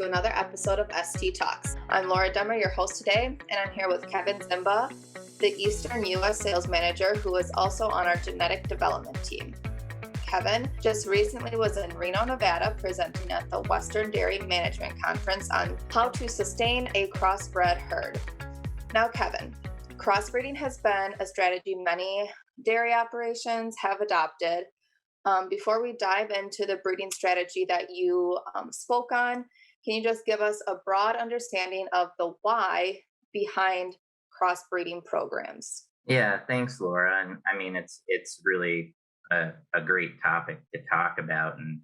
to another episode of ST Talks. I'm Laura Demmer, your host today, and I'm here with Kevin Ziemba, the Eastern U.S. Sales Manager, who is also on our genetic development team. Kevin just recently was in Reno, Nevada, presenting at the Western Dairy Management Conference on how to sustain a crossbred herd. Now, Kevin, crossbreeding has been a strategy many dairy operations have adopted. Before we dive into the breeding strategy that you spoke on, can you just give us a broad understanding of the why behind crossbreeding programs? Yeah, thanks, Laura. And I mean, it's really a great topic to talk about. And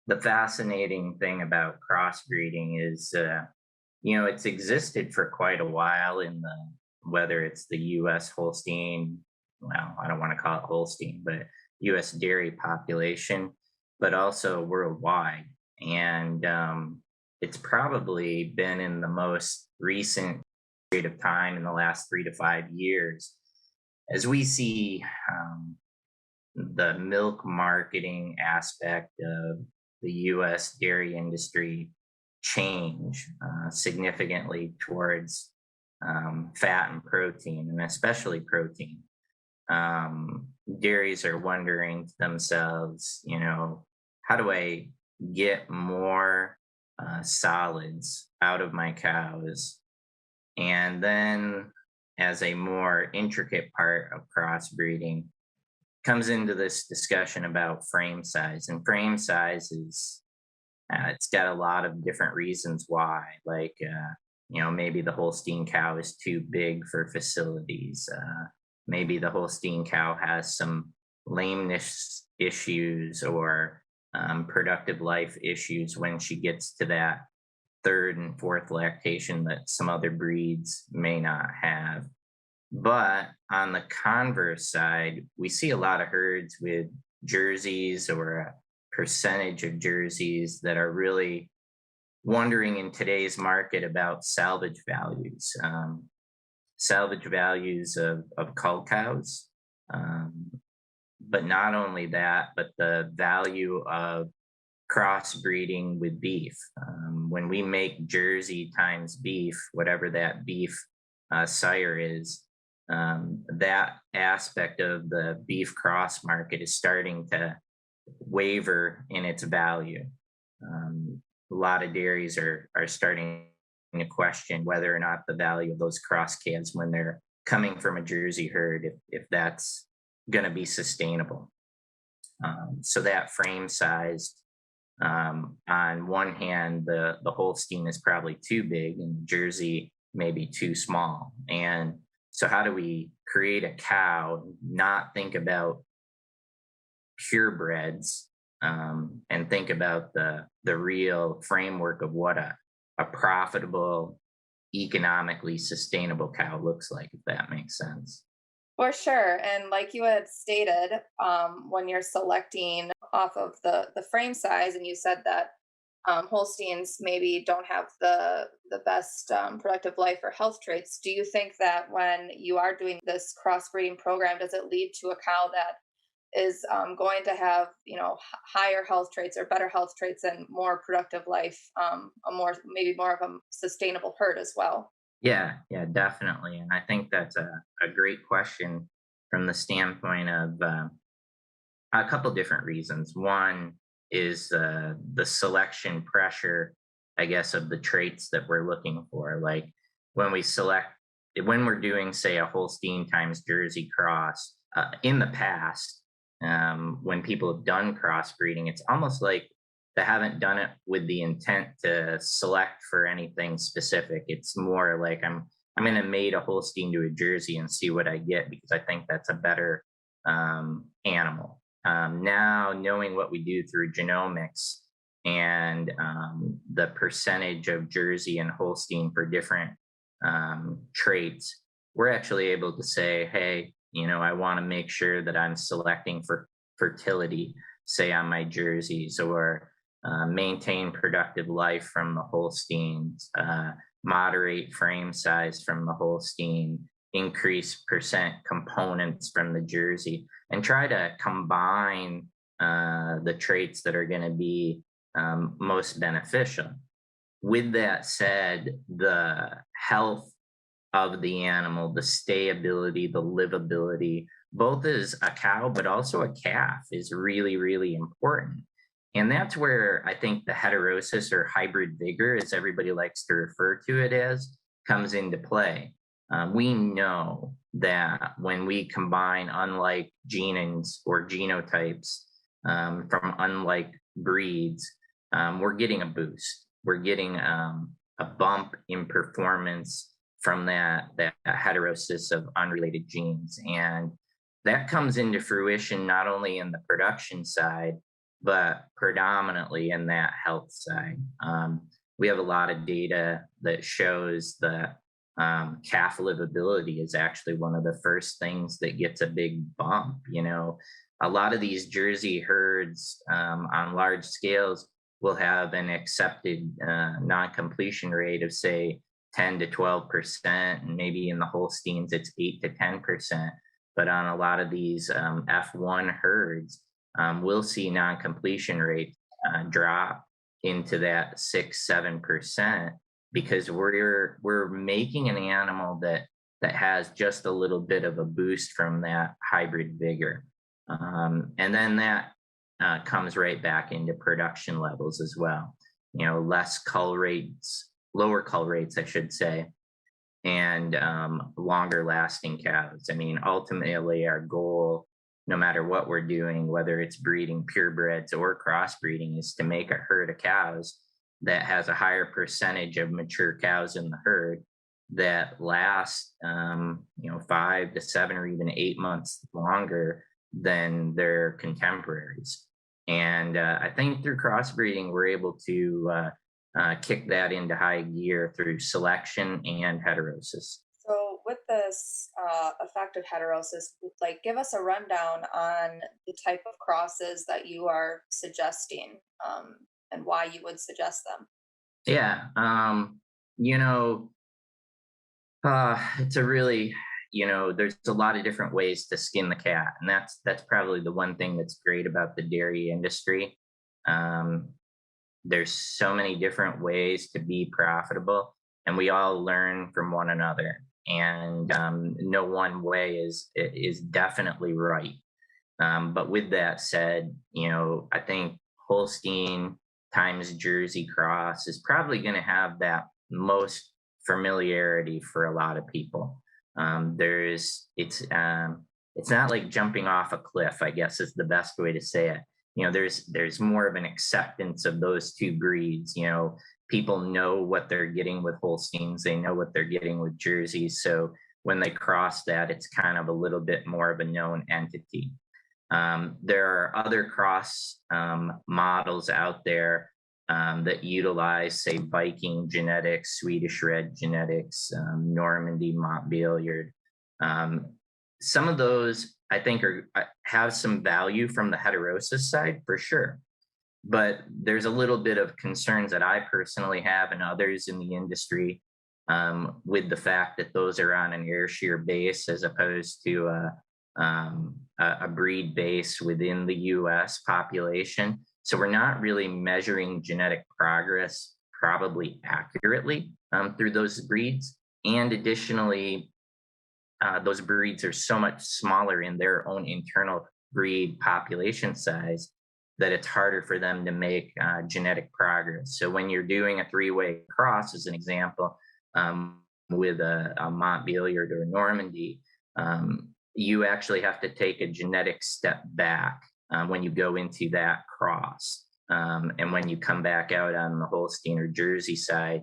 the fascinating thing about crossbreeding is, it's existed for quite a while in whether it's the U.S. Holstein, well, I don't want to call it Holstein, but U.S. dairy population, but also worldwide. And it's probably been in the most recent period of time in the last 3 to 5 years as we see the milk marketing aspect of the U.S. dairy industry change significantly towards fat and protein, and especially protein. Dairies are wondering to themselves, how do I get more solids out of my cows? And then, as a more intricate part of crossbreeding, comes into this discussion about frame size. And frame size is, it's got a lot of different reasons why. Like, maybe the Holstein cow is too big for facilities. Maybe the Holstein cow has some lameness issues or productive life issues when she gets to that third and fourth lactation that some other breeds may not have. But on the converse side, we see a lot of herds with jerseys or a percentage of jerseys that are really wondering in today's market about salvage values. Salvage values of cull cows. But not only that, but the value of crossbreeding with beef. When we make Jersey times beef, whatever that beef sire is, that aspect of the beef cross market is starting to waver in its value. A lot of dairies are starting to question whether or not the value of those cross calves when they're coming from a Jersey herd, if that's going to be sustainable. So that frame size, on one hand, the Holstein is probably too big and the Jersey maybe too small. And so how do we create a cow, not think about purebreds, and think about the real framework of what a profitable, economically sustainable cow looks like, if that makes sense. For sure. And like you had stated, when you're selecting off of the frame size, and you said that Holsteins maybe don't have the best productive life or health traits, do you think that when you are doing this crossbreeding program, does it lead to a cow that is going to have higher health traits or better health traits and more productive life, maybe more of a sustainable herd as well? Yeah, definitely. And I think that's a great question from the standpoint of a couple different reasons. One is the selection pressure, I guess, of the traits that we're looking for. Like when we're doing, say, a Holstein times Jersey cross, in the past, when people have done crossbreeding, it's almost like they haven't done it with the intent to select for anything specific. It's more like I'm going to mate a Holstein to a Jersey and see what I get because I think that's a better animal. Now, knowing what we do through genomics and the percentage of Jersey and Holstein for different traits, we're actually able to say, hey, I want to make sure that I'm selecting for fertility, say on my Jerseys, or maintain productive life from the Holsteins, moderate frame size from the Holstein, increase percent components from the Jersey, and try to combine the traits that are going to be most beneficial. with that said, the health of the animal, the stayability, the livability, both as a cow, but also a calf, is really, really important. And that's where I think the heterosis or hybrid vigor, as everybody likes to refer to it as, comes into play. We know that when we combine unlike genes or genotypes from unlike breeds, we're getting a boost. We're getting a bump in performance from that heterosis of unrelated genes, and that comes into fruition not only in the production side but predominantly in that health side. We have a lot of data that shows that calf livability is actually one of the first things that gets a big bump. A lot of these Jersey herds on large scales will have an accepted non-completion rate of, say, 10 to 12%, and maybe in the Holsteins it's 8 to 10%. But on a lot of these F1 herds, we'll see non-completion rates drop into that 6-7%, because we're making an animal that has just a little bit of a boost from that hybrid vigor. And then that comes right back into production levels as well. Less cull rates, lower cull rates, I should say, and longer lasting cows. I mean, ultimately, our goal, no matter what we're doing, whether it's breeding purebreds or crossbreeding, is to make a herd of cows that has a higher percentage of mature cows in the herd that last, 5 to 7 or even 8 months longer than their contemporaries. And I think through crossbreeding, we're able to kick that into high gear through selection and heterosis. So, with this effect of heterosis, like give us a rundown on the type of crosses that you are suggesting, and why you would suggest them. Yeah, you know, it's a really, there's a lot of different ways to skin the cat, and that's probably the one thing that's great about the dairy industry. Um, there's so many different ways to be profitable, and we all learn from one another. And no one way is definitely right. But with that said, I think Holstein times Jersey Cross is probably going to have that most familiarity for a lot of people. It's not like jumping off a cliff, I guess is the best way to say it. There's more of an acceptance of those two breeds. People know what they're getting with Holsteins, they know what they're getting with Jerseys. So when they cross that, it's kind of a little bit more of a known entity. There are other cross models out there that utilize, say, Viking genetics, Swedish Red genetics, Normandy, Montbéliard. Some of those I think have some value from the heterosis side for sure, but there's a little bit of concerns that I personally have and others in the industry with the fact that those are on an air shear base as opposed to a breed base within the U.S. population. So we're not really measuring genetic progress probably accurately through those breeds. And additionally, those breeds are so much smaller in their own internal breed population size that it's harder for them to make genetic progress. So when you're doing a three-way cross, as an example, with a Montbéliard or a Normandy, you actually have to take a genetic step back when you go into that cross. And when you come back out on the Holstein or Jersey side,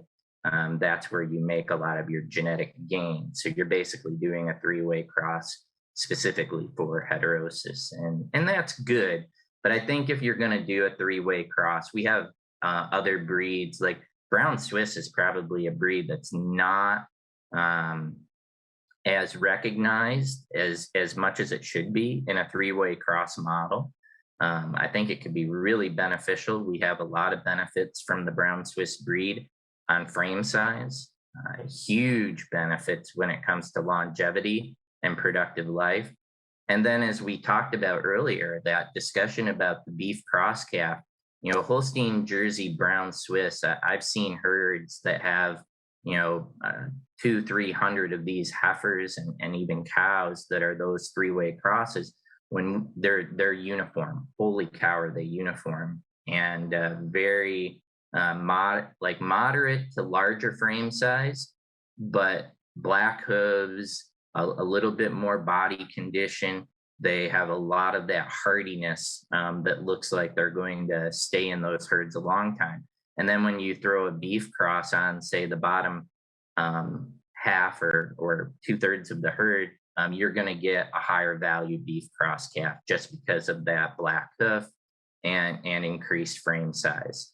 that's where you make a lot of your genetic gain. So you're basically doing a three-way cross specifically for heterosis. And that's good. But I think if you're going to do a three-way cross, we have other breeds like Brown Swiss is probably a breed that's not as recognized as much as it should be in a three-way cross model. I think it could be really beneficial. We have a lot of benefits from the Brown Swiss breed on frame size, huge benefits when it comes to longevity and productive life. And then, as we talked about earlier, that discussion about the beef cross calf, Holstein, Jersey, Brown, Swiss. I've seen herds that have, you know, uh, 300 of these heifers and even cows that are those three-way crosses when they're uniform. Holy cow, are they uniform? And very moderate to larger frame size, but black hooves, a little bit more body condition. They have a lot of that hardiness that looks like they're going to stay in those herds a long time. And then when you throw a beef cross on, say the bottom half or two-thirds of the herd, you're going to get a higher value beef cross calf just because of that black hoof and increased frame size.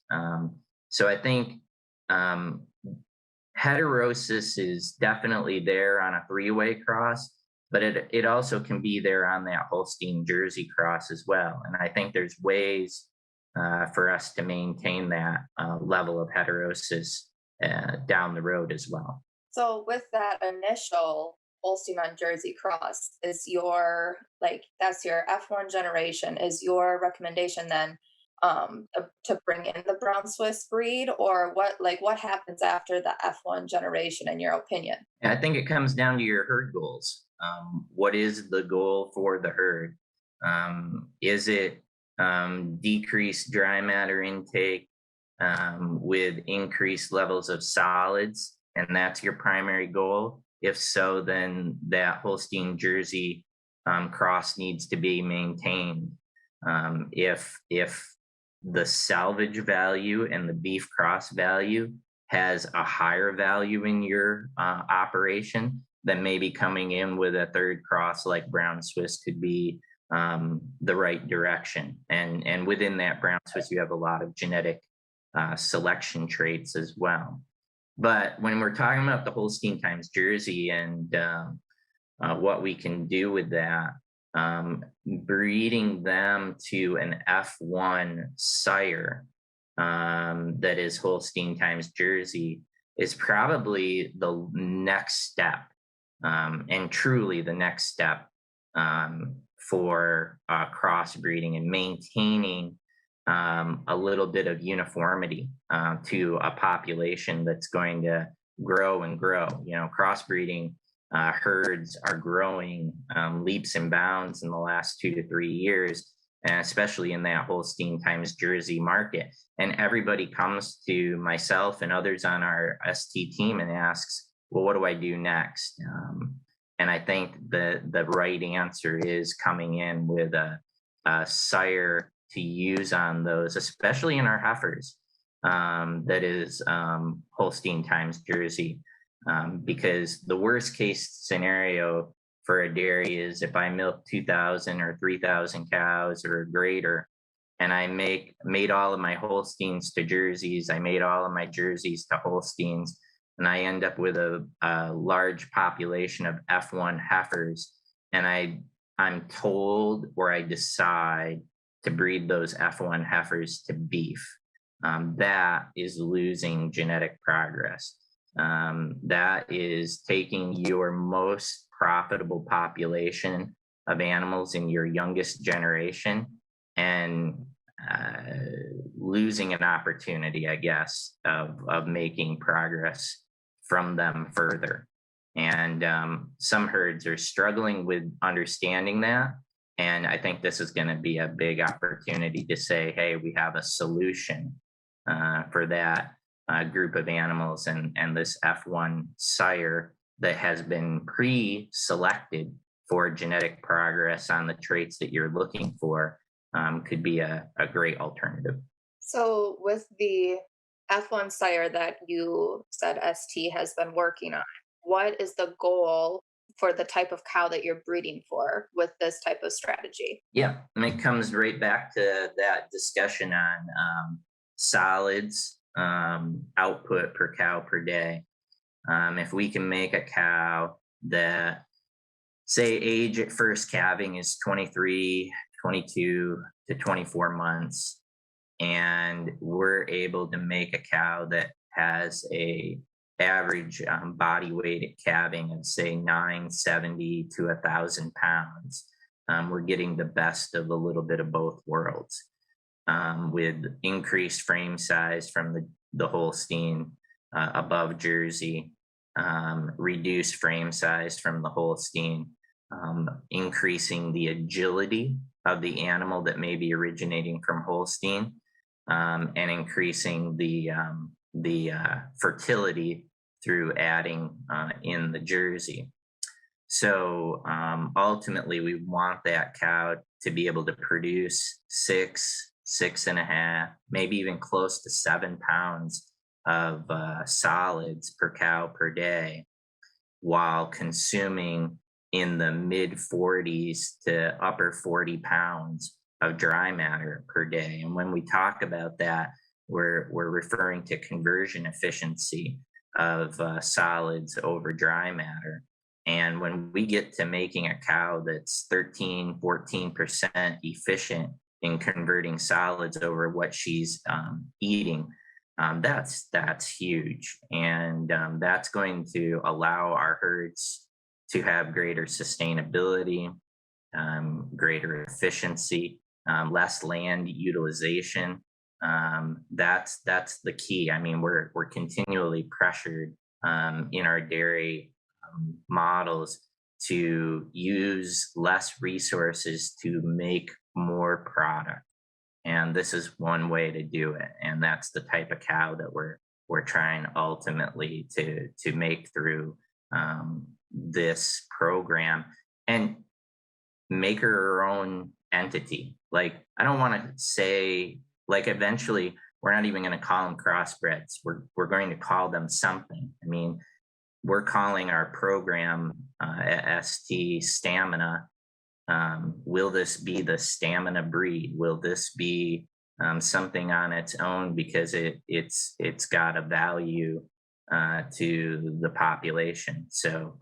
So I think um, heterosis is definitely there on a three-way cross, but it also can be there on that Holstein Jersey cross as well. And I think there's ways for us to maintain that level of heterosis down the road as well. So with that initial Holstein on Jersey cross, is your like that's your F1 generation, is your recommendation then to bring in the brown Swiss breed, or what happens after the F1 generation in your opinion? And I think it comes down to your herd goals. What is the goal for the herd? Is it decreased dry matter intake with increased levels of solids? And that's your primary goal. If so, then that Holstein Jersey cross needs to be maintained. If the salvage value and the beef cross value has a higher value in your operation, then maybe coming in with a third cross like brown Swiss could be the right direction. And within that brown Swiss, you have a lot of genetic selection traits as well. But when we're talking about the Holstein times Jersey and what we can do with that, breeding them to an F1 sire that is Holstein times Jersey is probably the next step, and truly the next step for crossbreeding and maintaining a little bit of uniformity to a population that's going to grow and grow. Crossbreeding herds are growing leaps and bounds in the last 2 to 3 years, and especially in that Holstein times Jersey market. And everybody comes to myself and others on our ST team and asks, well, what do I do next? And I think the right answer is coming in with a sire to use on those, especially in our heifers, that is Holstein times Jersey. Because the worst case scenario for a dairy is if I milk 2,000 or 3,000 cows or greater, and I made all of my Holsteins to Jerseys, I made all of my Jerseys to Holsteins, and I end up with a large population of F1 heifers, and I'm told or I decide to breed those F1 heifers to beef. That is losing genetic progress. That is taking your most profitable population of animals in your youngest generation and losing an opportunity, I guess, of making progress from them further. And some herds are struggling with understanding that. And I think this is going to be a big opportunity to say, hey, we have a solution for that group of animals, and this F1 sire that has been pre-selected for genetic progress on the traits that you're looking for could be a great alternative. So with the F1 sire that you said ST has been working on, what is the goal for the type of cow that you're breeding for with this type of strategy? Yeah, and it comes right back to that discussion on solids output per cow per day. If we can make a cow that, say, age at first calving is 23, 22 to 24 months, and we're able to make a cow that has a average body weight at calving of say 970 to 1,000 pounds, we're getting the best of a little bit of both worlds. with increased frame size from the Holstein above Jersey, reduced frame size from the Holstein, increasing the agility of the animal that may be originating from Holstein, and increasing the fertility through adding in the Jersey. So ultimately, we want that cow to be able to produce 6.5, maybe even close to 7 pounds of solids per cow per day, while consuming in the mid 40s to upper 40 pounds of dry matter per day. And when we talk about that, we're referring to conversion efficiency of solids over dry matter. And when we get to making a cow that's 13, 14% efficient in converting solids over what she's eating, that's huge. And that's going to allow our herds to have greater sustainability, greater efficiency, less land utilization. That's the key. I mean, we're continually pressured in our dairy models to use less resources to make more product, and this is one way to do it. And that's the type of cow that we're trying ultimately to make through this program, and make her own entity. Like, I don't want to say, like, eventually we're not even going to call them crossbreds. We're going to call them something. I mean, we're calling our program ST Stamina. Will this be the stamina breed? Will this be something on its own because it's got a value to the population? So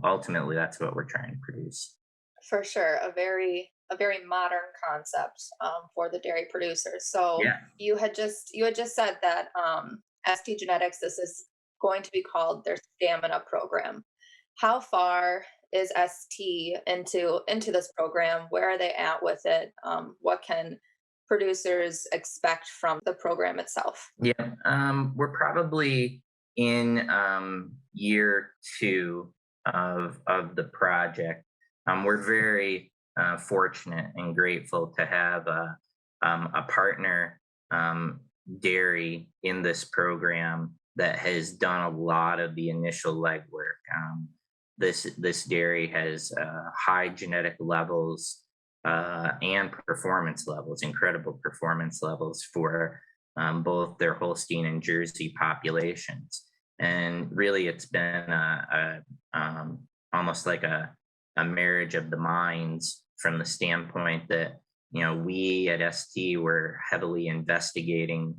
ultimately, that's what we're trying to produce. For sure, a very modern concept for the dairy producers. So Yeah. you had just said that STgenetics, this is going to be called their stamina program. How far is ST into this program? Where are they at with it? What can producers expect from the program itself? Yeah. We're probably in year two of the project. We're very fortunate and grateful to have a partner dairy in this program that has done a lot of the initial legwork. This dairy has high genetic levels and performance levels, incredible performance levels for both their Holstein and Jersey populations. And really, it's been almost like a marriage of the minds, from the standpoint that, we at ST were heavily investigating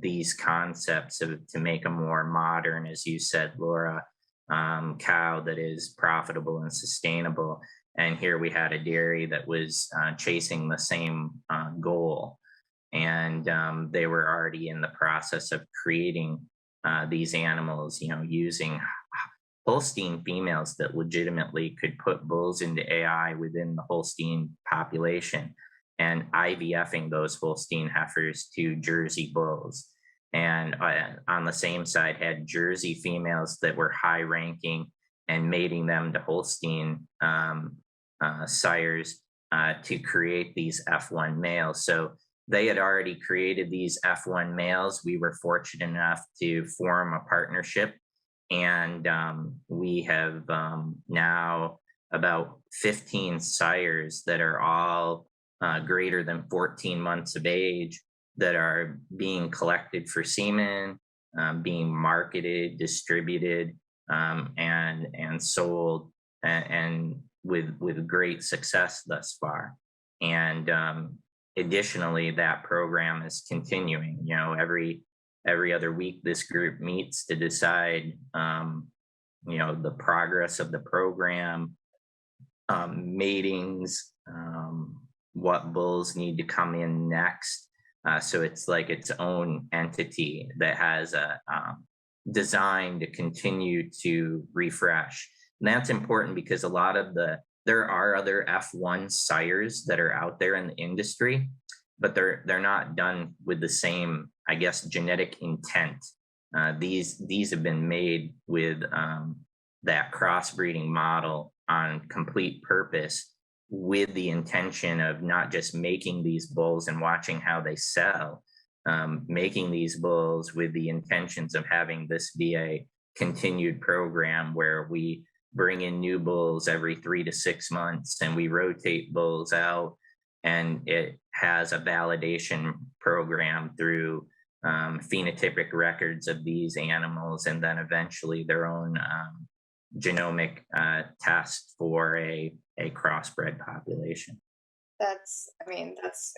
these concepts to make a more modern, as you said, Laura, cow that is profitable and sustainable. And here we had a dairy that was chasing the same goal. And they were already in the process of creating these animals, using Holstein females that legitimately could put bulls into AI within the Holstein population, and IVFing those Holstein heifers to Jersey bulls. And on the same side, had Jersey females that were high ranking and mating them to Holstein sires to create these F1 males. So they had already created these F1 males. We were fortunate enough to form a partnership, and we have now about 15 sires that are all greater than 14 months of age, that are being collected for semen, being marketed, distributed, and sold, and with great success thus far. And additionally, that program is continuing. Every other week, this group meets to decide, the progress of the program, matings, what bulls need to come in next. So it's like its own entity that has a design to continue to refresh. And that's important because there are other F1 sires that are out there in the industry, but they're not done with the same, I guess, genetic intent. These have been made with that crossbreeding model on complete purpose, with the intention of not just making these bulls and watching how they sell, making these bulls with the intentions of having this be a continued program where we bring in new bulls every 3 to 6 months and we rotate bulls out, and it has a validation program through phenotypic records of these animals, and then eventually their own genomic test for a crossbred population. That's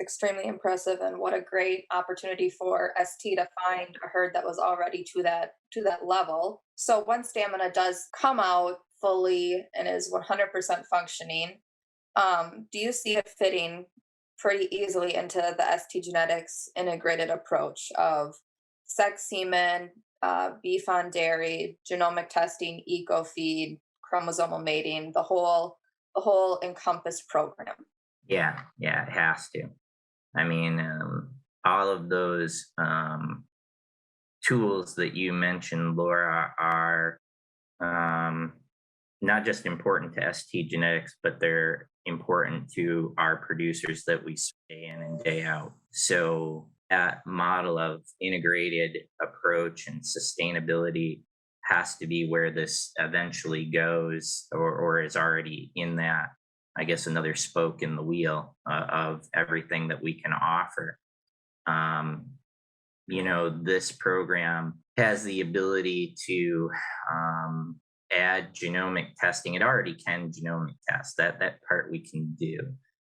extremely impressive, and what a great opportunity for ST to find a herd that was already to that level. So once Stamina does come out fully and is 100% functioning, do you see it fitting pretty easily into the STgenetics integrated approach of sex semen, beef on dairy, genomic testing, eco feed, chromosomal mating, the whole encompassed program? Yeah, it has to. I mean, all of those tools that you mentioned, Laura, are um, not just important to STgenetics, but they're important to our producers that we see day in and day out. So that model of integrated approach and sustainability has to be where this eventually goes, or is already in that, I guess, another spoke in the wheel of everything that we can offer. Um, this program has the ability to add genomic testing. It already can genomic test. That part we can do.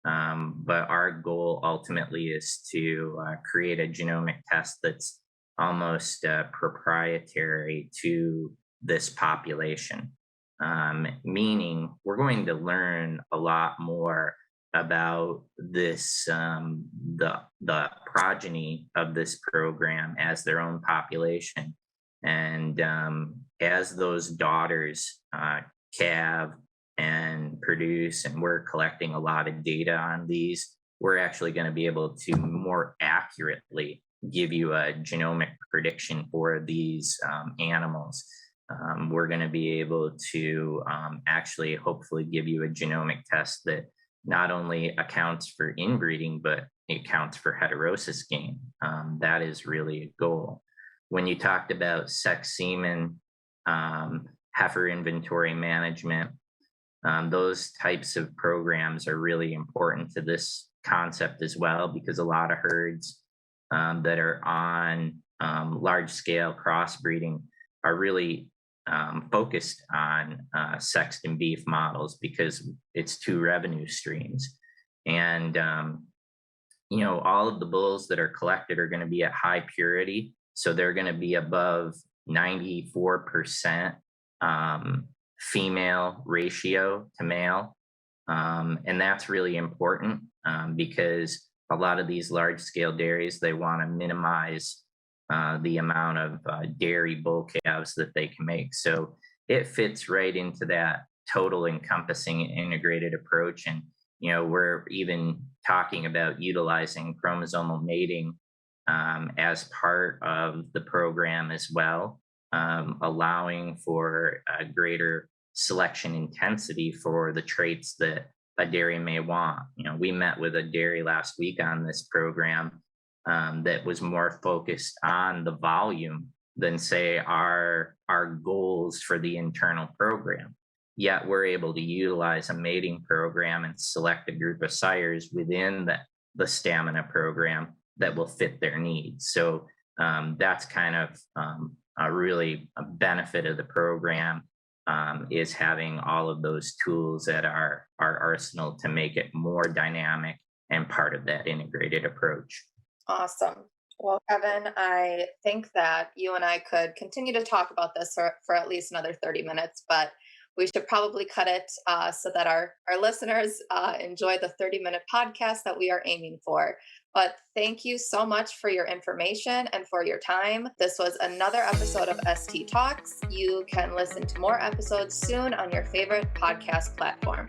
But our goal ultimately is to create a genomic test that's almost proprietary to this population. Meaning we're going to learn a lot more about this, the progeny of this program as their own population, and as those daughters calve and produce, and we're collecting a lot of data on these, we're actually going to be able to more accurately give you a genomic prediction for these animals. We're going to be able to actually hopefully give you a genomic test that not only accounts for inbreeding, but it accounts for heterosis gain. That is really a goal. When you talked about sex semen, heifer inventory management, those types of programs are really important to this concept as well, because a lot of herds that are on large scale crossbreeding are really focused on sexed and beef models, because it's two revenue streams. And all of the bulls that are collected are going to be at high purity, so they're going to be above 94% female ratio to male. And that's really important because a lot of these large scale dairies, they want to minimize the amount of dairy bull calves that they can make. So it fits right into that total encompassing integrated approach. And, we're even talking about utilizing chromosomal mating as part of the program as well, allowing for a greater selection intensity for the traits that a dairy may want. We met with a dairy last week on this program that was more focused on the volume than, say, our goals for the internal program. Yet we're able to utilize a mating program and select a group of sires within the stamina program that will fit their needs. So that's kind of a benefit of the program, is having all of those tools at our arsenal to make it more dynamic and part of that integrated approach. Awesome. Well, Kevin, I think that you and I could continue to talk about this for at least another 30 minutes, but we should probably cut it so that our listeners enjoy the 30-minute podcast that we are aiming for. But thank you so much for your information and for your time. This was another episode of ST Talks. You can listen to more episodes soon on your favorite podcast platform.